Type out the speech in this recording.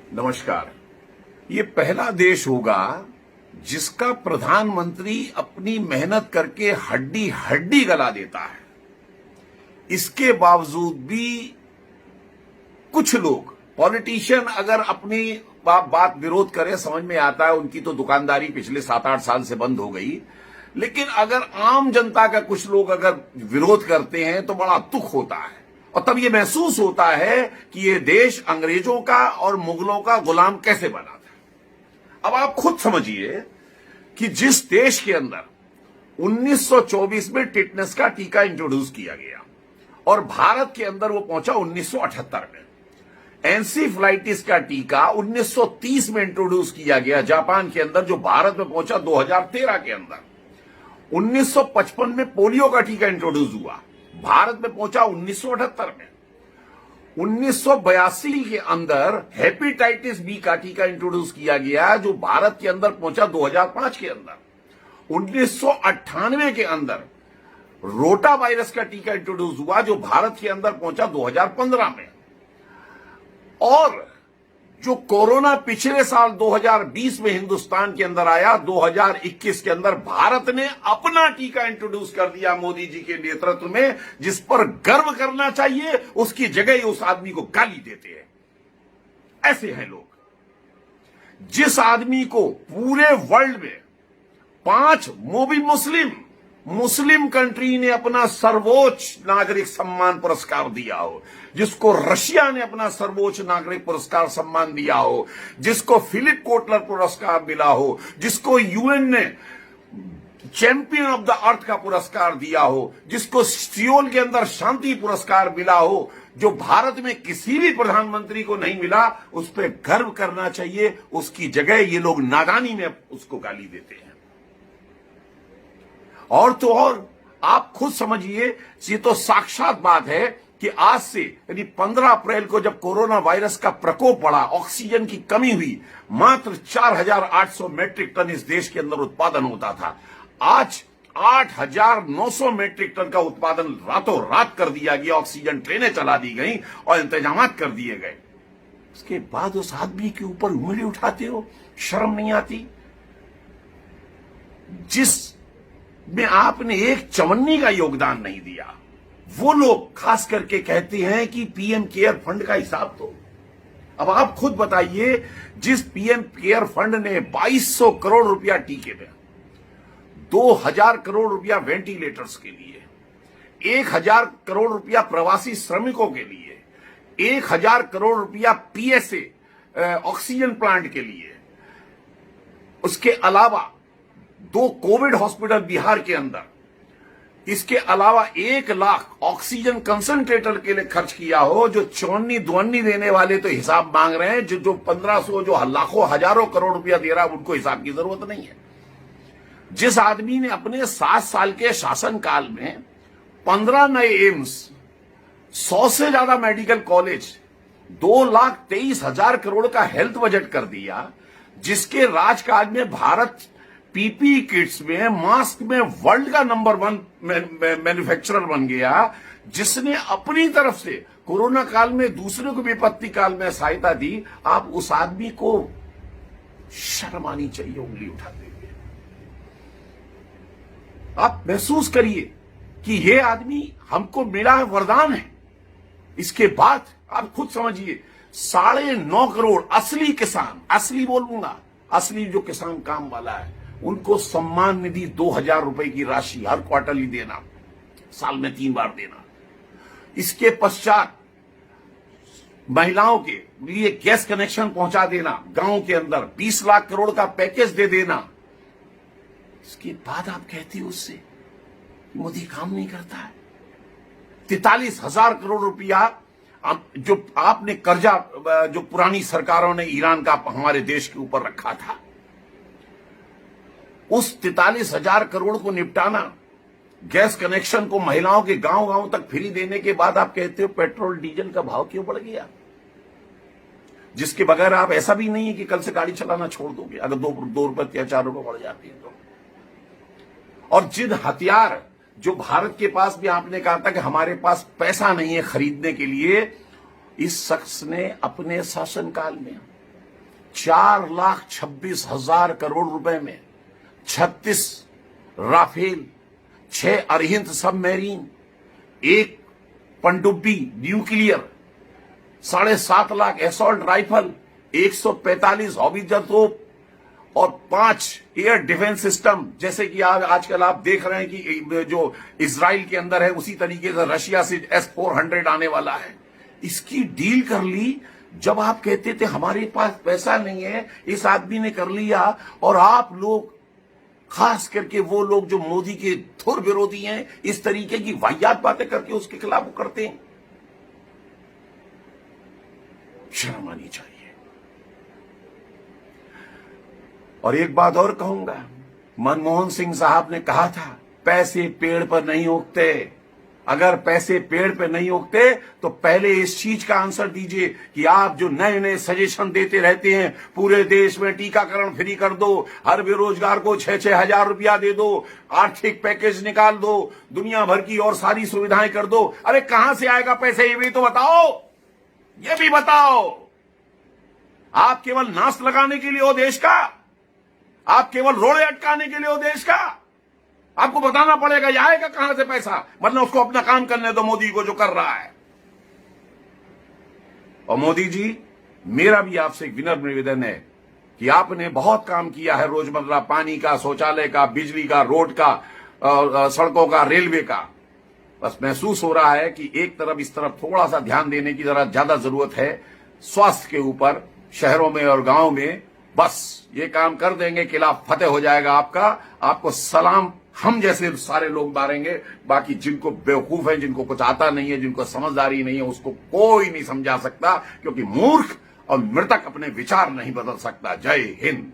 नमस्कार। ये पहला देश होगा जिसका प्रधानमंत्री अपनी मेहनत करके हड्डी हड्डी गला देता है। इसके बावजूद भी कुछ लोग पॉलिटिशियन अगर अपनी बात विरोध करे, समझ में आता है, उनकी तो दुकानदारी पिछले 7-8 साल से बंद हो गई। लेकिन अगर आम जनता का कुछ लोग अगर विरोध करते हैं तो बड़ा दुख होता है और तब ये महसूस होता है कि ये देश अंग्रेजों का और मुगलों का गुलाम कैसे बना था। अब आप खुद समझिए कि जिस देश के अंदर 1924 में टिटनेस का टीका इंट्रोड्यूस किया गया और भारत के अंदर वो पहुंचा 1978 में, एनसीफ्लाइटिस का टीका 1930 में इंट्रोड्यूस किया गया जापान के अंदर, जो भारत में पहुंचा 2013 के अंदर। 1955 में पोलियो का टीका इंट्रोड्यूस हुआ, भारत में पहुंचा 1978 में। 1982 के अंदर हेपेटाइटिस बी का टीका इंट्रोड्यूस किया गया, जो भारत के अंदर पहुंचा 2005 के अंदर। 1998 के अंदर रोटा वायरस का टीका इंट्रोड्यूस हुआ, जो भारत के अंदर पहुंचा 2015 में। और जो कोरोना पिछले साल 2020 में हिंदुस्तान के अंदर आया, 2021 के अंदर भारत ने अपना टीका इंट्रोड्यूस कर दिया मोदी जी के नेतृत्व में, जिस पर गर्व करना चाहिए। उसकी जगह ही उस आदमी को गाली देते हैं। ऐसे हैं लोग। जिस आदमी को पूरे वर्ल्ड में 5 मुस्लिम कंट्री ने अपना सर्वोच्च नागरिक सम्मान पुरस्कार दिया हो, जिसको रशिया ने अपना सर्वोच्च नागरिक पुरस्कार सम्मान दिया हो, जिसको फिलिप कोटलर पुरस्कार मिला हो, जिसको यूएन ने चैंपियन ऑफ द अर्थ का पुरस्कार दिया हो, जिसको सियोल के अंदर शांति पुरस्कार मिला हो, जो भारत में किसी भी प्रधानमंत्री को नहीं मिला, उस पर गर्व करना चाहिए। उसकी जगह ये लोग नादानी में उसको गाली देते हैं। और तो और आप खुद समझिए, ये तो साक्षात बात है कि आज से यानी 15 अप्रैल को जब कोरोना वायरस का प्रकोप बढ़ा, ऑक्सीजन की कमी हुई, मात्र 4800 मैट्रिक टन इस देश के अंदर उत्पादन होता था। आज 8900 मैट्रिक टन का उत्पादन रातों रात कर दिया गया। ऑक्सीजन ट्रेनें चला दी गई और इंतजाम कर दिए गए। उसके बाद उस आदमी के ऊपर उंगली उठाते हो, शर्म नहीं आती? जिस में आपने एक चवन्नी का योगदान नहीं दिया, वो लोग खास करके कहते हैं कि पीएम केयर फंड का हिसाब दो। अब आप खुद बताइए, जिस पीएम केयर फंड ने 2200 करोड़ रुपया टीके में, 2000 करोड़ रुपया वेंटिलेटर्स के लिए, 1000 करोड़ रुपया प्रवासी श्रमिकों के लिए, 1000 करोड़ रुपया पीएसए ऑक्सीजन प्लांट के लिए, उसके अलावा 2 कोविड हॉस्पिटल बिहार के अंदर, इसके अलावा 1 लाख ऑक्सीजन कंसंट्रेटर के लिए खर्च किया हो, जो चौन्नी दुअन्नी देने वाले तो हिसाब मांग रहे हैं, जो 1500 जो लाखों हजारों करोड़ रुपया दे रहा है, उनको हिसाब की जरूरत नहीं है। जिस आदमी ने अपने 7 साल के शासनकाल में 15 नए एम्स, 100 से ज्यादा मेडिकल कॉलेज, 2,23,000 करोड़ का हेल्थ बजट कर दिया, जिसके राजकाल में भारत पीपीई किट्स में, मास्क में वर्ल्ड का नंबर 1 मैन्युफैक्चरर बन गया, जिसने अपनी तरफ से कोरोना काल में दूसरे को विपत्ति काल में सहायता दी, आप उस आदमी को शर्म आनी चाहिए उंगली उठाते हुए। आप महसूस करिए कि ये आदमी हमको मिला है, वरदान है। इसके बाद आप खुद समझिए, 9.5 करोड़ असली किसान, असली बोलूंगा, असली जो किसान काम वाला है, उनको सम्मान निधि 2000 रुपए की राशि हर क्वार्टरली देना, साल में 3 बार देना। इसके पश्चात महिलाओं के लिए गैस कनेक्शन पहुंचा देना, गांव के अंदर 20 लाख करोड़ का पैकेज दे देना। इसके बाद आप कहती हो उससे मोदी काम नहीं करता है। 43,000 करोड़ रुपया जो आपने कर्जा, जो पुरानी सरकारों ने ईरान का हमारे देश के ऊपर रखा था, उस 43,000 करोड़ को निपटाना, गैस कनेक्शन को महिलाओं के गांव गांव तक फ्री देने के बाद आप कहते हो पेट्रोल डीजल का भाव क्यों बढ़ गया, जिसके बगैर आप, ऐसा भी नहीं है कि कल से गाड़ी चलाना छोड़ दोगे अगर 2 रुपए या 4 रुपए बढ़ जाती है तो। और जिन हथियार जो भारत के पास भी आपने कहा था कि हमारे पास पैसा नहीं है खरीदने के लिए, इस शख्स ने अपने शासनकाल में 4,26,000 करोड़ रुपए में 36 राफेल, 6 अरिहंत सबमरीन, 1 पनडुब्बी nuclear, 7.5 lakh assault rifle, 145 howitzer तोप और 5 एयर डिफेंस सिस्टम, जैसे कि आजकल आप देख रहे हैं कि जो इजराइल के अंदर है उसी तरीके से रशिया से S-400 आने वाला है। इसकी डील कर ली। जब आप कहते थे हमारे पास पैसा नहीं है, इस आदमी ने कर लिया। और आप लोग, खास करके वो लोग जो मोदी के थोर विरोधी हैं, इस तरीके की वाहियात बातें करके उसके खिलाफ करते हैं। शर्म आनी चाहिए। और एक बात और कहूंगा, मनमोहन सिंह साहब ने कहा था पैसे पेड़ पर नहीं उगते। अगर पैसे पेड़ पे नहीं उगते तो पहले इस चीज का आंसर दीजिए कि आप जो नए नए सजेशन देते रहते हैं, पूरे देश में टीकाकरण फ्री कर दो, हर बेरोजगार को 6-6 हजार रुपया दे दो, आर्थिक पैकेज निकाल दो, दुनिया भर की और सारी सुविधाएं कर दो। अरे कहां से आएगा पैसे, ये भी तो बताओ, ये भी बताओ। आप केवल नाश लगाने के लिए हो देश का, आप केवल रोड़े अटकाने के लिए हो देश का। आपको बताना पड़ेगा ये आएगा कहां से पैसा, मतलब उसको अपना काम करने दो मोदी को जो कर रहा है। और मोदी जी, मेरा भी आपसे एक विनम्र निवेदन है कि आपने बहुत काम किया है रोजमर्रा, पानी का, शौचालय का, बिजली का, रोड का, सड़कों का, रेलवे का। बस महसूस हो रहा है कि एक तरफ इस तरफ थोड़ा सा ध्यान देने की जरा ज्यादा जरूरत है, स्वास्थ्य के ऊपर, शहरों में और गांव में। बस ये काम कर देंगे, किला फतेह हो जाएगा आपका। आपको सलाम हम जैसे सारे लोग मारेंगे। बाकी जिनको बेवकूफ है, जिनको कुछ आता नहीं है, जिनको समझदारी नहीं है, उसको कोई नहीं समझा सकता, क्योंकि मूर्ख और मृतक अपने विचार नहीं बदल सकता। जय हिंद।